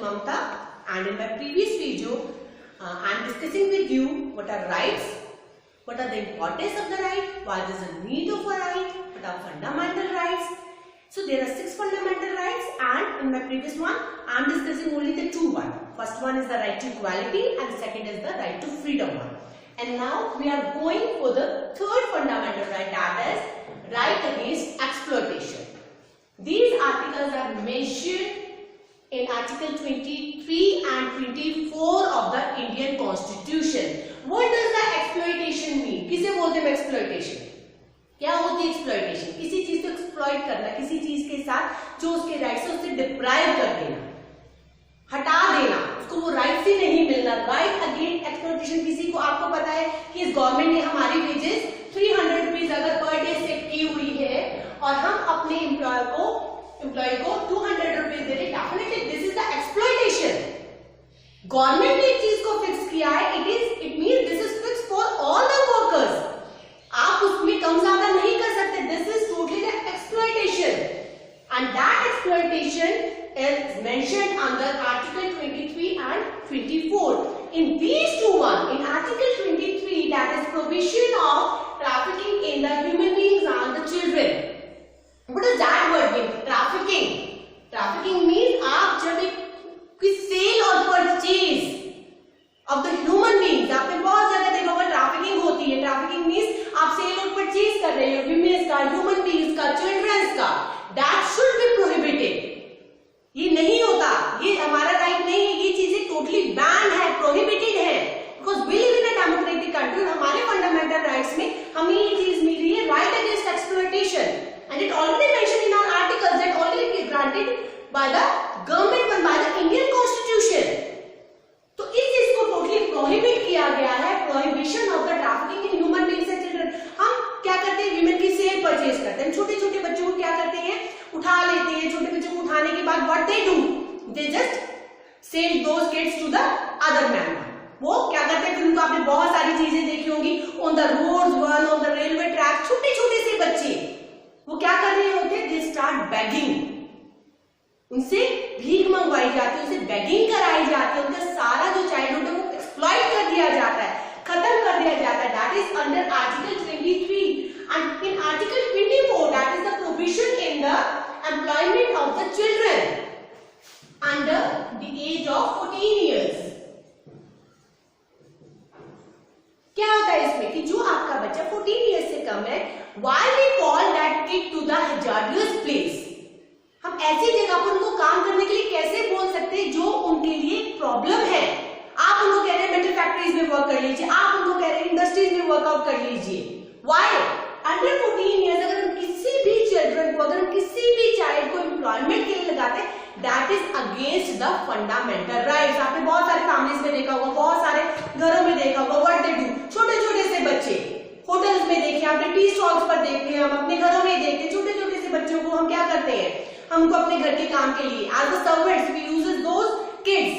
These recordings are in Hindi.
Mamta, and in my previous video I am discussing with you what are rights, what are the importance of the right, why there is a need of a right, what are fundamental rights. So there are 6 fundamental rights, and in my previous one I am discussing only the 2 one. First one is the right to equality and the second is the right to freedom one. And now we are going for the 3rd fundamental right, that is right against exploitation. These articles are mentioned in Article 23 and 24 of the Indian Constitution. What does the exploitation mean? किसे बोलते हैं exploitation? क्या होती है exploitation? किसी चीज को exploit करना, किसी चीज के साथ जो उसके राइट से उससे डिप्राइव कर देना, हटा देना, उसको वो राइट ही नहीं मिलना. राइट अगेंस्ट एक्सप्लॉइटेशन किसी को, आपको पता है कि इस गवर्नमेंट ने हमारी वेजेस 300 रुपीज अगर पर डे सेट की हुई है और हम अपने एम्प्लॉय को 200 रुपीज दे रहे, definitely this is the exploitation. Government ने एक चीज को फिक्स किया है, it means this is fix for all the workers. आप उसमें कम ज्यादा नहीं कर सकते. This is totally the exploitation, and that exploitation is mentioned under Article 23 and 24. In these two one, in Article 23, that is provision of trafficking in the human beings and the children. What does that word mean? Trafficking. Trafficking means आप जब एक सेल और purchase of the human beings, आपने बहुत जगह देखा होगा ट्रैफिकिंग होती है. ट्रैफिकिंग मीन्स आप सेल और परचेज कर रहे हो विमेन्स का, ह्यूमन बींग्स का, चिल्ड्रंस का. That should be prohibited. ये नहीं होता, ये हमारा राइट नहीं है, ये चीजें टोटली बैन है, प्रोहिबिटेड है. Because we live in a democratic country और हमारे फंडामेंटल राइट्स में हमें ये चीज मिल रही है, right against exploitation, and it already mention in our articles that already granted by the government and by the Indian constitution. तो इस चीज को टोटली प्रोहिबिट किया गया है, prohibition of the trafficking in human beings and children. हम क्या करते हैं, वीमेन की सेल परचेज करते हैं. छोटे छोटे बच्चों को क्या करते हैं, उठा लेते हैं. छोटे बच्चों को उठाने के बाद what they do, they just sell those kids to the other man. वो क्या करते हैं, फिर उनको आपने बहुत सारी चीजें देखी होंगी on the roads one, on the railway track. छोटे छोटे से बच्चे वो क्या कर रहे होते हैं, दे स्टार्ट बेगिंग. उनसे भीख मंगवाई जाती है, उनसे बेगिंग कराई जाती है, उनका सारा जो चाइल्डहुड है वो एक्सप्लॉइट कर दिया जाता है, खत्म कर दिया जाता है. That is under article 23. And in Article 24, that is the provision in the employment of the children under the age of 14 years. क्या होता है इसमें कि जो आपका बच्चा 14 years से कम है, why we call that kid to the hazardous place? हम ऐसी जगह पर उनको काम करने के लिए कैसे बोल सकते हैं जो उनके लिए प्रॉब्लम है. आप उनको कह रहे हैं मेटल फैक्ट्रीज में वर्क कर लीजिए, आप उनको कह रहे हैं इंडस्ट्रीज में वर्कआउट कर लीजिए. Why? अंडर 14 ईयर्स अगर हम किसी भी चिल्ड्रन को, अगर हम किसी भी चाइल्ड को एम्प्लॉयमेंट के लिए लगाते हैं, that is against the fundamental rights. आपने बहुत सारे फैमिलीज में देखा होगा, बहुत सारे घरों में देखा होगा, व्हाट दे डू. छोटे छोटे से बच्चे होटल्स में देखे आपने, टी स्टॉल्स पर देखते हैं, हम अपने घरों में देखते हैं. छोटे छोटे से बच्चों को हम क्या करते हैं, हम उनको अपने घर के काम के लिए as a servants we use those kids.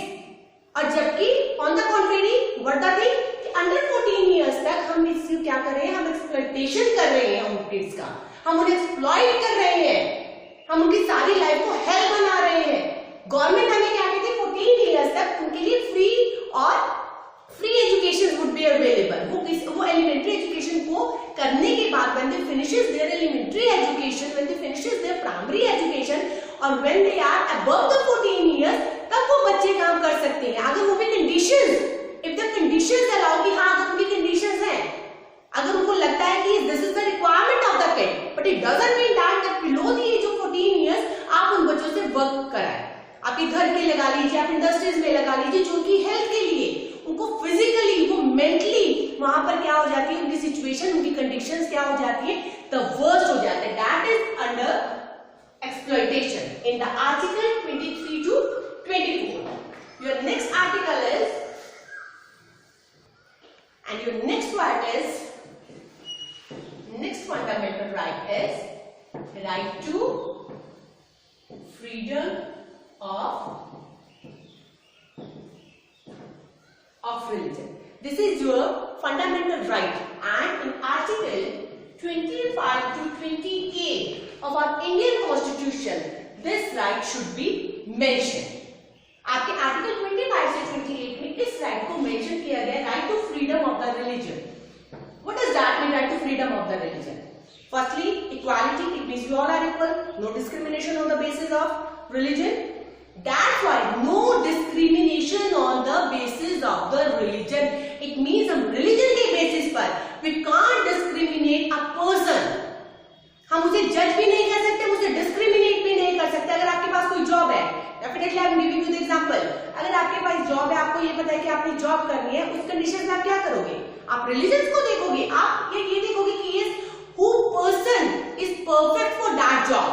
और जबकि on the contrary what the thing, under 14 years तक हम इससे क्या कर रहे हैं, हम एक्सप्लॉइटेशन कर रहे हैं उन किड्स का, हम उन्हें एक्सप्लॉइट कर रहे हैं, हम उनकी सारी लाइफ को हेल बना रहे हैं. गवर्नमेंट हमें क्या कहती है, 14 इयर्स तक उनके लिए free education would be available. वो एलिमेंट्री एजुकेशन को करने के बाद when they finishes their elementary education, when they finishes their primary education और when they are above the 14 years, तब वो बच्चे काम कर सकते हैं. अगर वो भी conditions, if the conditions allow, कि हाँ अगर उनकी कंडीशंस हैं, अगर उनको लगता है कि this is the requirement of the kid, but it doesn't mean that below the age of 14 years आप उन बच्चों से वर्क कराएं. आपके घर के लगा लीजिए, आप इंडस्ट्रीज में लगा लीजिए, जो उनकी हेल्थ के लिए, उनको फिजिकली, वो मेंटली वहां पर क्या हो जाती है, उनकी सिचुएशन, उनकी कंडीशंस क्या हो जाती है, द वर्स्ट हो जाते हैं. That is under exploitation in the article 23 to 24. Your next article is, and your next one is, next fundamental right is right to freedom of religion. This is your fundamental right, and in Article 25 to 28 of our Indian Constitution, this right should be mentioned. आपके no discrimination on the basis of religion. That's why no discrimination on the basis of the religion. It means हम religion के basis पर we can't discriminate a person. हम उसे जज भी नहीं कर सकते, उसे डिस्क्रिमिनेट भी नहीं कर सकते. अगर आपके पास कोई जॉब है, definitely I am giving you the example. अगर आपके पास जॉब है, आपको ये पता है कि आपने जॉब करनी है, उस कंडीशन में आप क्या करोगे? आप रिलीजन को देखोगे. आप ये देखोगे कि who person is perfect for that job,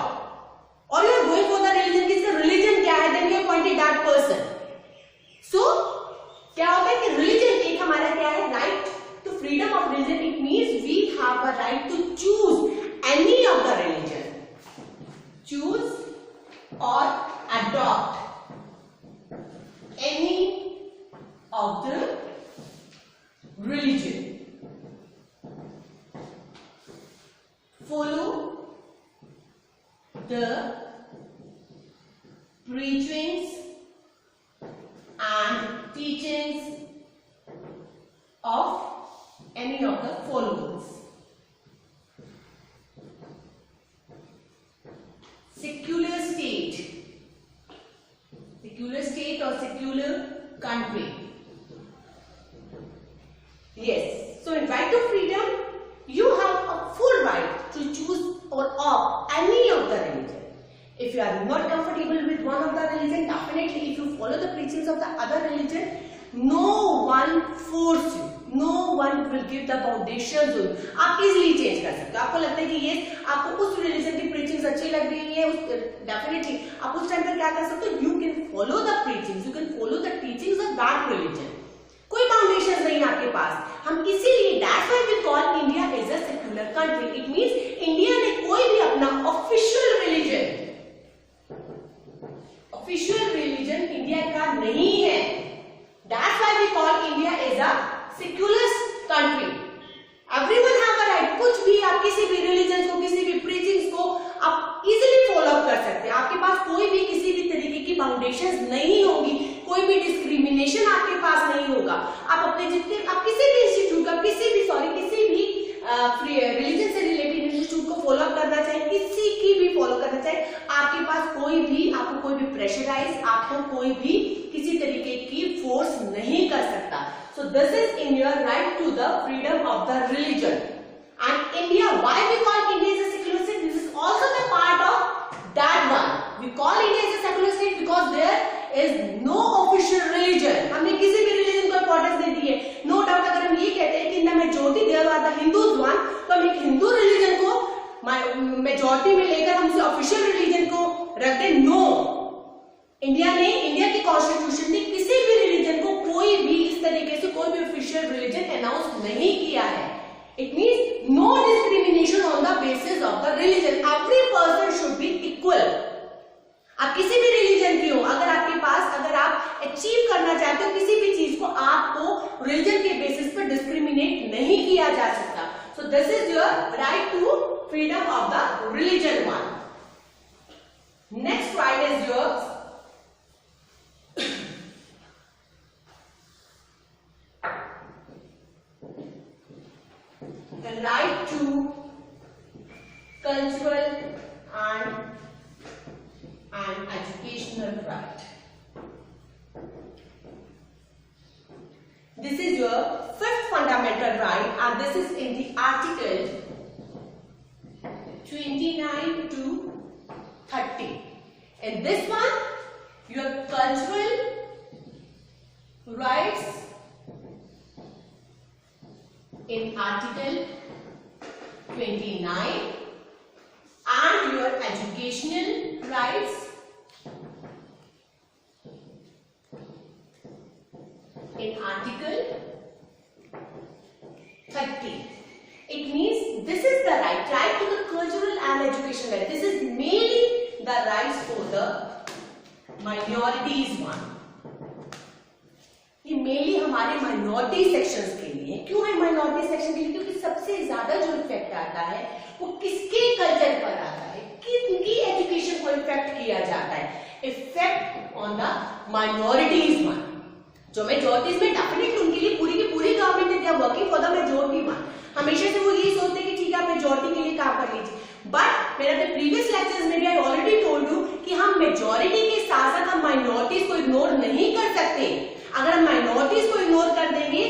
और you are going for the religion. किसका रिलीजन क्या है, then you appointed that person. So क्या होता है कि रिलीजन एक हमारा क्या है, right to freedom of religion. It means we have a right to choose any of the religion, choose or adopt any of the religion, follow the preachings and teachings of any of the followers. Secular state or secular country. Yes. So in right to freedom, you have a full right to choose or opt any of the religion. If you are not comfortable with one of the religion, definitely if you follow the preachings of the other religion, no one force you. No one will give the foundations to you. आप easily change कर सकते हो. आपको लगता है कि ये आपको उस religion की preachings अच्छी लग रही है, definitely आप उस टाइम पर क्या कर सकते हो? You can follow the preachings, you can follow the teachings of that religion. कोई foundations नहीं है आपके पास. हम इसीलिए that's why we call India as a secular country. It means India ने कोई भी अपना official religion India का नहीं है. That's why we call India as a secular country. Everyone have a right. कुछ भी आप किसी भी religion को, किसी भी preachings को आप easily follow up कर सकते हैं. आपके पास कोई भी किसी भी तरीके की foundations नहीं होगी, कोई भी discrimination आपके पास नहीं होगा. आप अपने जितने आप किसी भी institute का किसी भी religion से related institute को follow up करना चाहे, किसी की भी follow करना चाहे, आपके पास आपको कोई भी pressurize, आपको कोई भी किसी तरीके की force नहीं कर सकता. So this is in your right to the freedom of the religion. And India, why we call India as a secular state? This is also the part of that one. We call India as a secular state because there is no official religion. हमने किसी भी religion को importance नहीं दी है. No doubt अगर हम ये कहते हैं कि in the majority there are the Hindus one, तो हम एक हिंदू religion को majority में लेकर हम उसे official religion को रख दें. No. इंडिया की कॉन्स्टिट्यूशन ने किसी भी रिलीजन को कोई भी इस तरीके से कोई भी ऑफिशियल रिलीजन अनाउंस नहीं किया है. It means no discrimination on the basis of the religion. Every person should be equal. आप किसी भी रिलीजन की हो, अगर आप अचीव करना चाहते हो किसी भी चीज को, आपको रिलीजन के बेसिस पर डिस्क्रिमिनेट नहीं किया जा सकता. So this is your right to freedom of the religion one. Next right is your the right to cultural and educational right. This is your fifth fundamental right, and this is in the article 29 to 30. In this one, your cultural rights in article 29 and your educational rights in article 30. It means this is the right to the cultural and educational right. This is mainly the rights for the minorities one. ये मेनली हमारे माइनॉरिटी सेक्शंस के लिए. क्यों है माइनॉरिटी सेक्शन के लिए? क्योंकि सबसे ज्यादा जो इफेक्ट आता है वो किसके कल्चर पर आता है, किनकी एजुकेशन को इफेक्ट किया जाता है. Effect on the minorities one. जो मेजॉरिटीज में डेफिनेटली उनके लिए पूरी की पूरी गवर्नमेंट है, they are working for the majority one. हमेशा से वो यही सोचते हैं कि ठीक है आप मेजॉरिटी के लिए काम कर लीजिए, बट मैंने अपने प्रीवियस लेक्चर्स में भी आई ऑलरेडी टोल्ड यू कि हम मेजॉरिटी के साथ साथ हम माइनॉरिटीज को इग्नोर नहीं कर सकते। अगर हम माइनॉरिटीज को इग्नोर कर देंगे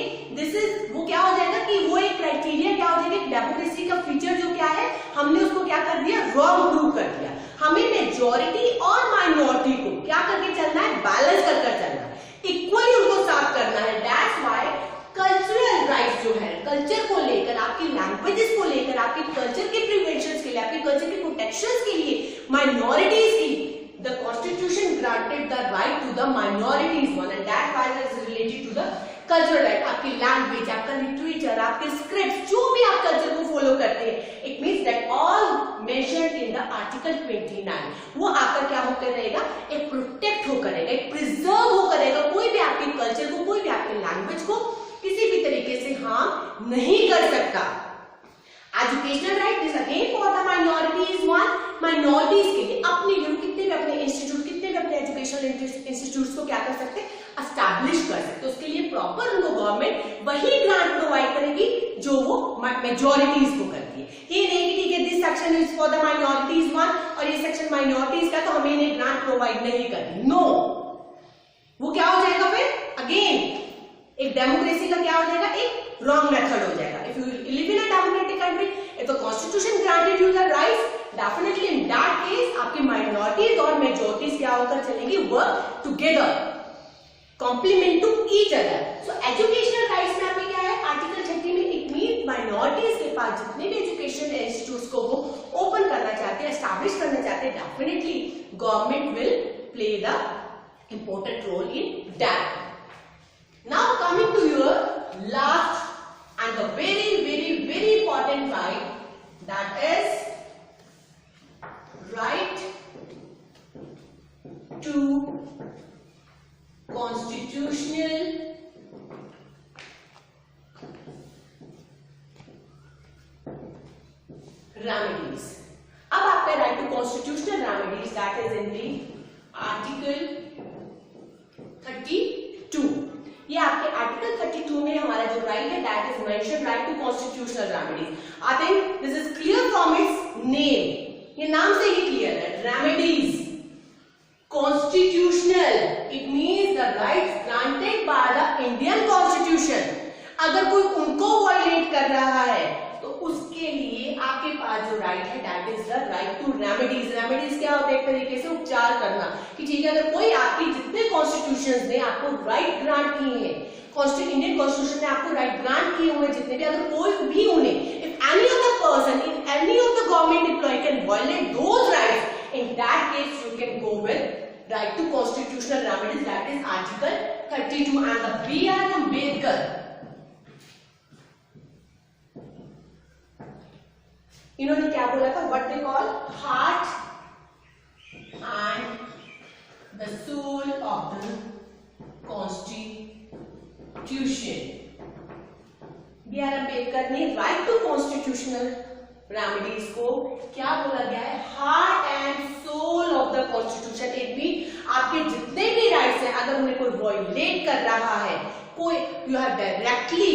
वो क्या हो जाएगा कि वो एक क्राइटेरिया क्या हो जाएगा, डेमोक्रेसी का फीचर जो क्या है हमने उसको क्या कर दिया, रॉन्ग प्रूव कर दिया। हमें मेजॉरिटी और माइनॉरिटी को क्या करके चलना है, बैलेंस कर चलना है, इक्वली उनको साफ करना है। दैट्स व्हाई कल्चरल राइट्स जो है, कल्चर को लेकर, आपकी लैंग्वेजेस को लेकर, आपके कल्चर के प्रिवेंशन के लिए, आपके कल्चर के प्रोटेक्शन के लिए माइनॉरिटीज की the constitution granted the right to the minorities one and that right is related to the cultural right। आपकी लैंग्वेज, आपका लिटरेचर, आपके स्क्रिप्ट, जो भी आप कल्चर को फॉलो करते हैं, it means that all mentioned in the article 29 वो आपका क्या होकर रहेगा, एक प्रोटेक्ट होकर रहेगा, एक प्रिजर्व होकर रहेगा। कोई भी आपके कल्चर को, कोई भी आपके लैंग्वेज को किसी भी तरीके से हार्म नहीं कर सकता। Educational right is again for the minorities one, minorities के लिए अपने कितने भी अपने इंस्टीट्यूट, कितने भी अपने एजुकेशनल इंस्टीट्यूट्स को क्या कर सकते हैं, एस्टैब्लिश कर सकते हैं। उसके लिए प्रॉपर उनको गवर्नमेंट वही ग्रांट प्रोवाइड करेगी जो वो मेजॉरिटीज को करती है। ये नहीं कि ठीक है this section is for the minorities one और ये सेक्शन माइनॉरिटीज का तो हमें इन्हें ग्रांट प्रोवाइड नहीं करनी। नो, वो क्या हो जाएगा फिर अगेन एक डेमोक्रेसी का क्या हो जाएगा, एक रॉन्ग मेथड हो जाएगा। If you live in a democratic country, if the constitution granted you the rights, definitely in that case आपकी माइनॉरिटीज और मेजॉरिटीज क्या होकर चलेंगी, work together, complement to each other. So educational rights में आपके क्या है, आर्टिकल 30 में इट मीन माइनॉरिटीज के पास जितने भी एजुकेशन इंस्टीट्यूट्स को वो ओपन करना चाहते हैं, एस्टैब्लिश करना चाहते हैं, definitely government will play the important role in that. Now coming to your last and the very important right, that is right to constitutional remedies। अब आपका right to constitutional remedies that is in the article 32। ये आपके आर्टिकल 32 में हमारा जो राइट है that is mention right to constitutional remedies. I think this is clear from its name, ये नाम से ही क्लियर है। Remedies constitutional, it means the rights granted by the Indian constitution. अगर कोई उनको वायलेट कर रहा है तो उसके लिए आपके पास जो राइट है that is the right to remedies. Remedies क्या होता है, एक तरीके से उपचार करना, कि ठीक है अगर कोई आपकी जितने कॉन्स्टिट्यूशंस ने आपको राइट ग्रांट किए हैं, इंडियन कॉन्स्टिट्यूशन ने आपको राइट ग्रांट किए हुए जितने भी, अगर कोई भी उन्हें, if any of the person in any of the government employ can violate those rights, in that case you can go with right to constitutional remedies that is article 32 and the B.R. Ambedkar इन्होंने क्या बोला था, what they call heart and the soul of the constitution. B.R. Ambedkar ने राइट टू कॉन्स्टिट्यूशनल रेमेडीज को क्या बोला गया है, heart and soul of the constitution. It mean आपके जितने भी राइट्स हैं अगर उन्हें कोई वायलेट कर रहा है, कोई, you have directly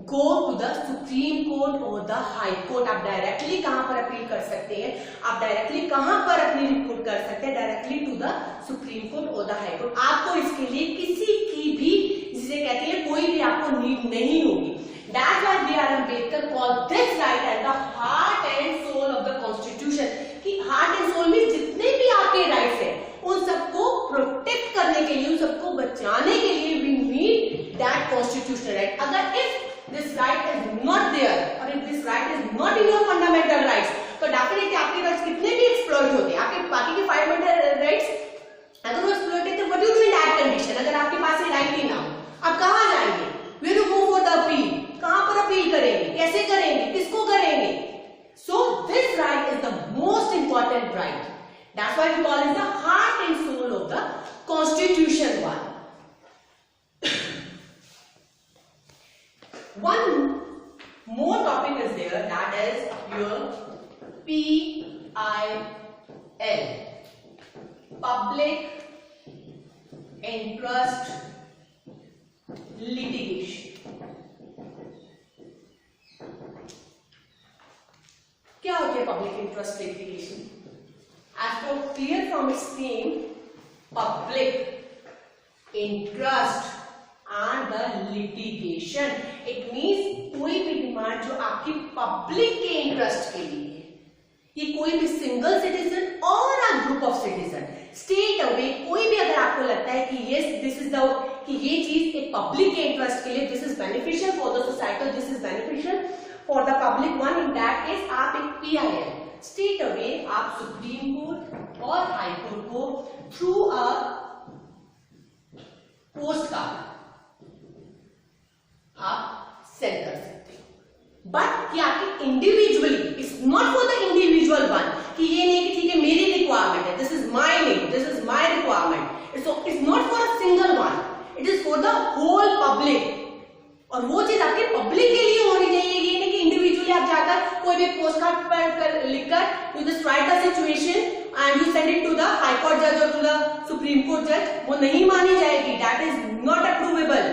go to the supreme court और द हाई कोर्ट। आप डायरेक्टली कहां पर अपील कर सकते हैं, आप डायरेक्टली कहां पर अपनी रिपोर्ट कर सकते हैं, directly to the supreme court और द हाई कोर्ट। आपको इसके लिए किसी की भी, जिसे कहते हैं, कोई भी आपको नीड नहीं होगी। That's why B.R. Ambedkar called this right as the heart and soul of the constitution। कि heart and soul में जितने भी आपके राइट्स हैं उन सबको प्रोटेक्ट करने के लिए, उन सबको बचाने के लिए we need that constitutional right। अगर if this right is not there और if this right is not in your fundamental rights, तो डेफिनेटली आपके राइट्स कितने भी एक्सप्लॉइट होते हैं, आपके बाकी के फंडामेंटल राइट्स अगर वो एक्सप्लॉइट है तो what you do in that condition. अगर आपके पास ये राइट ही ना हो, आप कहां जाएंगे, where you go for the appeal, कहां पर अपील करेंगे, कैसे करेंगे, किसको करेंगे। So this right is the most important right, that's why we call it the heart and soul of the constitution one। One more topic is there, that is your PIL, public interest litigation। क्या होती है public interest litigation? As for clear from its name, public interest and the litigation. It means कोई भी डिमांड जो आपकी पब्लिक के इंटरेस्ट के लिए है, ये कोई भी सिंगल सिटीजन और a group of citizen, state away, कोई भी अगर आपको लगता है कि यस दिस इज द, कि ये चीज एक पब्लिक के इंटरेस्ट के लिए, this is beneficial for the society, this is beneficial for the public one, in that case आप एक PIL स्टेट अवे आप सुप्रीम कोर्ट और हाई कोर्ट को थ्रू अ पोस्ट कार्ड आप सेंड कर सकते हो। बट कि आपके individually, it's not for the individual one, कि ये नहीं कि ठीक है मेरी रिक्वायरमेंट है, this is my need, this is my requirement, it's not for a single one, it is for the whole public. और वो चीज आपके पब्लिक के लिए होनी चाहिए, ये नहीं कि इंडिविजुअली आप जाकर कोई भी पोस्ट कार्ड पर लिखकर you just write the situation and you send it to the high court जज और टू द सुप्रीम कोर्ट जज, वो नहीं मानी जाएगी, दैट इज नॉट अप्रूवेबल,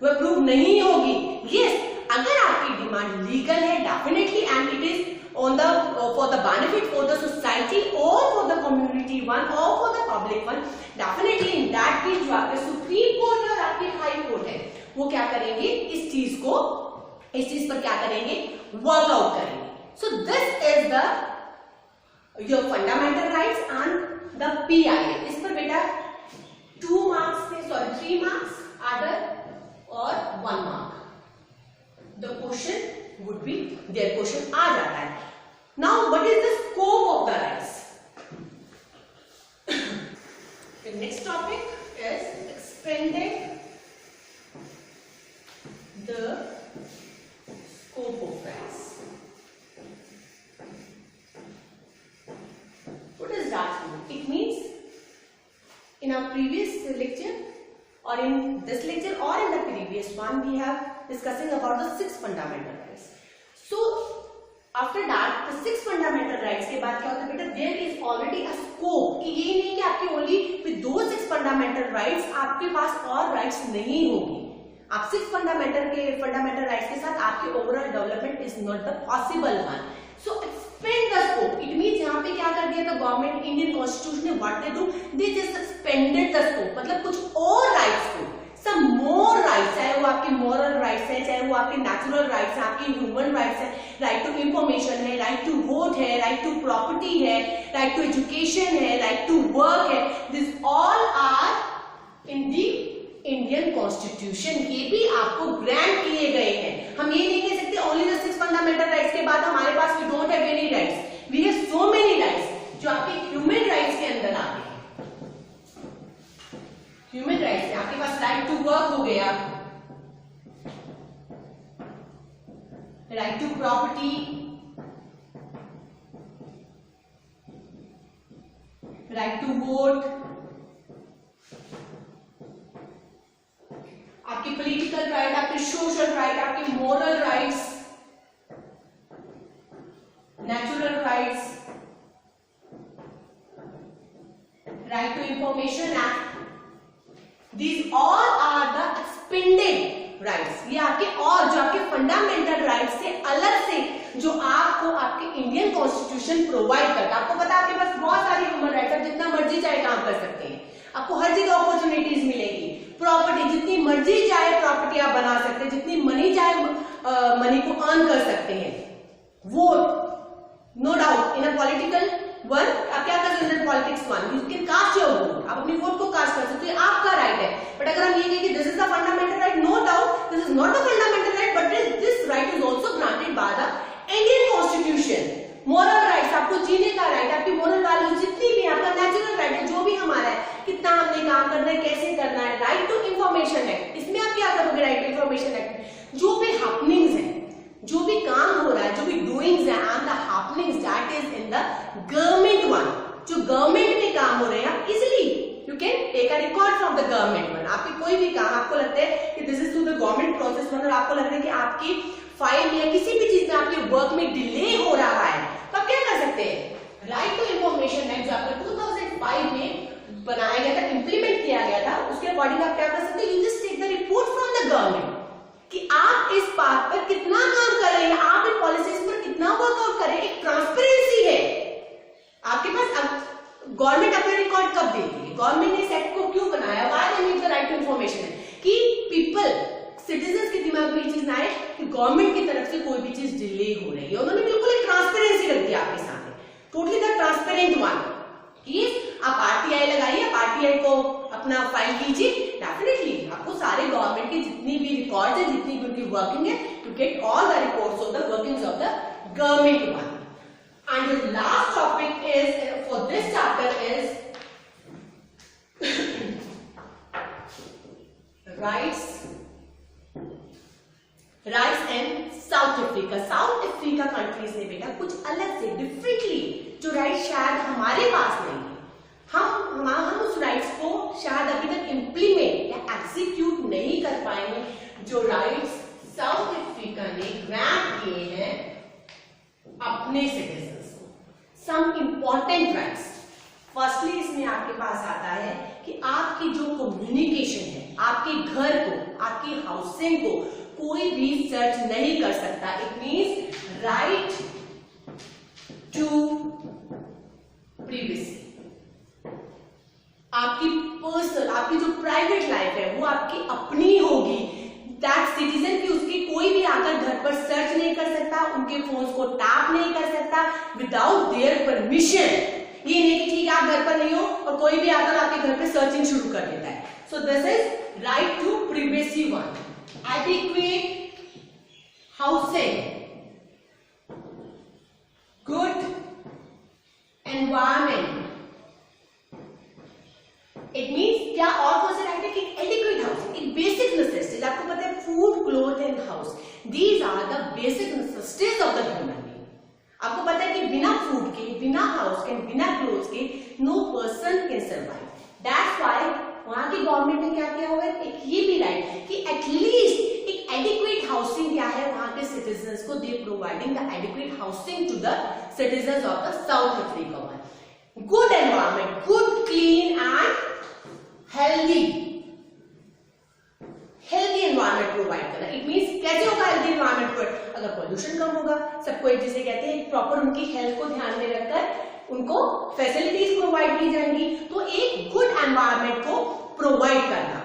वो अप्रूव नहीं होगी। यस, अगर आपकी डिमांड लीगल है definitely and it is on the for the benefit for the society or for the community one or for the public one, definitely in that case जो आपके सुप्रीम कोर्ट और आपके हाई कोर्ट है वो क्या करेंगे, इस चीज पर क्या करेंगे, वर्कआउट करेंगे। So this is the your fundamental rights and the PIL। इस पर बेटा 2 marks से, sorry 3 marks other और 1 mark the question would be their question आ जाता है। Now what is the scope of the rights? The next topic is expanded the scope of rights. What does that mean? It means in our previous lecture or in this lecture or in the previous one we have discussing about the 6 fundamental rights. So after that the 6 fundamental rights के बाद क्या होता है बेटा, there is already a scope, कि ये नहीं कि आपके only दो 6 fundamental rights, आपके पास और rights नहीं होगी। आप 6 fundamental rights के साथ आपके overall development is not the possible one. So expand the scope. It means यहाँ पे क्या कर दिया था गवर्नमेंट, इंडियन कॉन्स्टिट्यूशन ने what they do, they just expanded the scope, मतलब कुछ और rights को, some more rights, चाहे वो आपके moral rights है, चाहे वो आपके natural rights है, आपके human rights है, right to information है, right to vote है, right to property है, right to education है, right to work है, these all are in the Indian constitution, ये भी आपको ग्रांट किए गए हैं। हम ये नहीं कह सकते ओनली द 6 फंडामेंटल राइट्स के बाद हमारे पास we don't have any rights, we have so many rights जो आपके ह्यूमन राइट्स के अंदर आते हैं। ह्यूमन राइट्स में आपके पास राइट टू वर्क हो गया, right to property, right to vote, आपकी पॉलिटिकल राइट, आपके सोशल राइट, आपके moral rights, natural rights, right to information act, these all are the expanded rights. ये आपके और जो आपके फंडामेंटल राइट्स से अलग से जो आपको आपके इंडियन कॉन्स्टिट्यूशन प्रोवाइड करता है। आपको पता है आपके पास बहुत सारी ह्यूमन राइट्स, आप जितना मर्जी चाहे काम कर सकते हैं, आपको हर जगह अपॉर्चुनिटीज मिलेगी, प्रॉपर्टी जितनी मर्जी चाहे प्रॉपर्टी आप बना सकते हैं, जितनी मनी चाहे मनी को अर्न कर सकते हैं। Vote no doubt in a political one, आप क्या कर सकते हैं, politics one you can cast your vote, आप अपनी वोट को कास्ट कर सकते हैं, आपका राइट है। बट अगर हम ये कहें कि this is the fundamental right, no doubt this is not the fundamental right, but this right is also granted by the Indian constitution. Moral rights, आपको जीने का राइट, आपकी मोरल वैल्यूज जितनी भी, आपका नेचुरल राइट है, जो भी हमारा है, कितना हमने काम करना है, कैसे करना है, राइट टू इंफॉर्मेशन एक्ट, इसमें आप क्या करोगे, राइट टू इंफॉर्मेशन एक्ट, जो भी हैपनिंग्स है, जो भी काम हो रहा है, जो भी डूइंग्स है and the happenings that is in the government one, जो गवर्नमेंट में काम हो रहे हैं, आप easily you can take a record from the government one. आपके कोई भी काम आपको लगता है कि this is to the government process one, और आपको लग रहा है कि आपकी फाइल या किसी भी चीज में आपके वर्क में डिले हो रहा है, तो आप क्या कर सकते हैं, राइट टू इंफॉर्मेशन एक्ट जो आपका 2005 में बनाया गया था, इंप्लीमेंट किया गया था, उसके अकॉर्डिंग आप क्या कर सकते हैं, you just take the report from the government कि आप इस बात पर कितना काम कर रहे हैं, आप इन पॉलिसीज पर कितना वर्कआउट कर रहे हैं, एक ट्रांसपेरेंसी है आपके पास। गवर्नमेंट अपना रिकॉर्ड कब देती है, गवर्नमेंट ने इस एक्ट को क्यों बनाया, why they need the right to information है कि पीपल सिटीजंस के दिमाग में ये चीज ना आए कि गवर्नमेंट की तरफ से कोई भी चीज डिले हो रही है। उन्होंने बिल्कुल एक ट्रांसपेरेंसी रख दी आपके सामने, टोटली द ट्रांसपेरेंट वन कि आप आरटीआई लगाइए, आप आरटीआई को अपना फाइल कीजिए, डेफिनेटली आपको सारे गवर्नमेंट के जितनी भी रिकॉर्ड्स है, जितनी भी उनकी वर्किंग है, to get all the reports of the workings of the government one. And the last topic is for this chapter is rights in South Africa. South Africa countries ने बेटा कुछ अलग से डिफरेंटली जो राइट्स शायद हमारे पास नहीं है, हम उस राइट्स को शायद अभी तक इम्प्लीमेंट या एग्जीक्यूट नहीं कर पाएंगे जो राइट्स साउथ अफ्रीका ने ग्रांट किए हैं अपने सिटीजंस को। सम इंपॉर्टेंट राइट्स, फर्स्टली इसमें आपके पास आता है कि आपकी जो कम्युनिकेशन है, आपके घर को, आपकी हाउसिंग को कोई भी सर्च नहीं कर सकता। It means right to privacy. आपकी पर्सनल, आपकी जो प्राइवेट लाइफ है वो आपकी अपनी होगी। दैट सिटीजन की उसकी कोई भी आकर घर पर सर्च नहीं कर सकता, उनके फोन्स को टैप नहीं कर सकता विदाउट देयर परमिशन। ये नहीं कि ठीक है आप घर पर नहीं हो और कोई भी आकर आपके घर पे सर्चिंग शुरू कर देता है। So this is right to privacy one. Adequate housing, good environment. It means क्या और कौन से राइट है कि एडिक्वेट हाउसिंग, एक बेसिक नेसेसिटीज। आपको पता है food, cloth and house, these are the basic necessities of the human being. आपको पता है कि बिना फूड के, बिना हाउस के, बिना क्लोथ के no person can survive. That's why वहां की गवर्नमेंट ने क्या किया हुआ है, एक ये भी राइट कि एटलीस्ट एक एडिक्वेट हाउसिंग क्या है वहां के सिटीजंस को, they providing the adequate housing to the citizens of the South Africa one. Good environment, good clean and healthy environment provide करना। इट मींस कैसे होगा हेल्दी एनवायरमेंट पर, अगर पॉल्यूशन कम होगा, सबको एक जिसे कहते हैं प्रॉपर उनकी हेल्थ को ध्यान में रखकर उनको फैसिलिटीज प्रोवाइड की जाएंगी, तो एक गुड एनवायरमेंट को प्रोवाइड करना।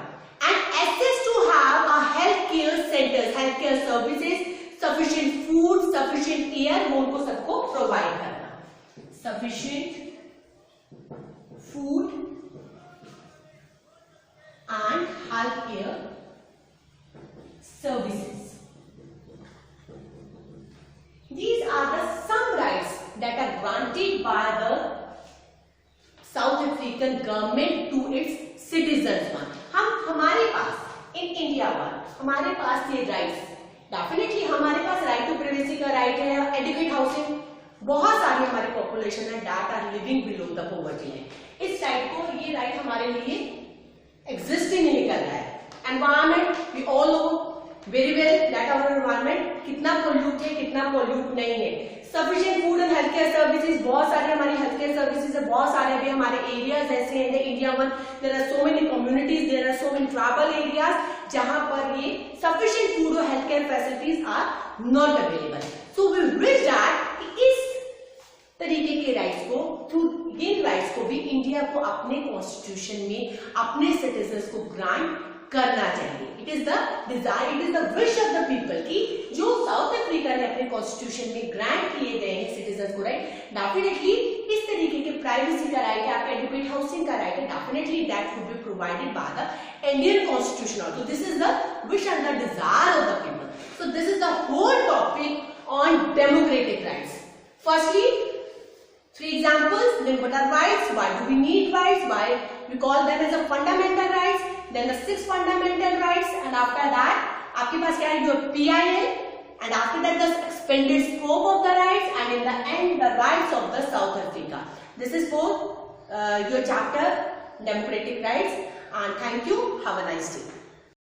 And access to have a health care centers, health care services, sufficient food, sufficient air, वो उनको सबको प्रोवाइड करना। Sufficient food and healthcare services. These are the some rights that are granted by the South African government to its citizens. हमारे पास in India हमारे पास ये rights, डेफिनेटली हमारे पास राइट टू प्राइवेसी का राइट है, एडिक्वेट हाउसिंग, बहुत सारी हमारी पॉपुलेशन है that are living below the poverty line. इस राइट को, ये राइट हमारे लिए एग्जिस्ट ही नहीं कर रहा है। Environment, we all know very well that our environment कितना पोल्यूट है, कितना पोल्यूट नहीं है। Sufficient food and health care services, बहुत सारे हमारी हेल्थ केयर सर्विसेज है, बहुत सारे अभी हमारे एरियाज ऐसे हैं India one, there are so many communities, there are so many tribal areas जहां पर ये सफिशिएंट फूड और health care facilities are not available. So we wish that इस तरीके के राइट्स को, थ्रू इन राइट्स को भी इंडिया को अपने कॉन्स्टिट्यूशन में अपने सिटीजंस को ग्रांट करना चाहिए। It is the desire, it is the wish of the people कि जो साउथ अफ्रीका ने अपने कॉन्स्टिट्यूशन में ग्रांट किए गए हैं सिटीजंस को राइट, डेफिनेटली इस तरीके के प्राइवेसी का राइट है, आपका एडुकेट हाउसिंग का राइट है, definitely that should be provided by the Indian constitution also. This is the wish and the desire of the people. So this is the whole topic on democratic rights. Firstly 3 examples, then what are rights, why do we need rights, why we call them as a fundamental rights, then the 6 fundamental rights, and after that आपके पास क्या है, जो PIL, and after that the expanded scope of the rights, and in the end the rights of the South Africa. This is for your chapter democratic rights, and thank you, have a nice day.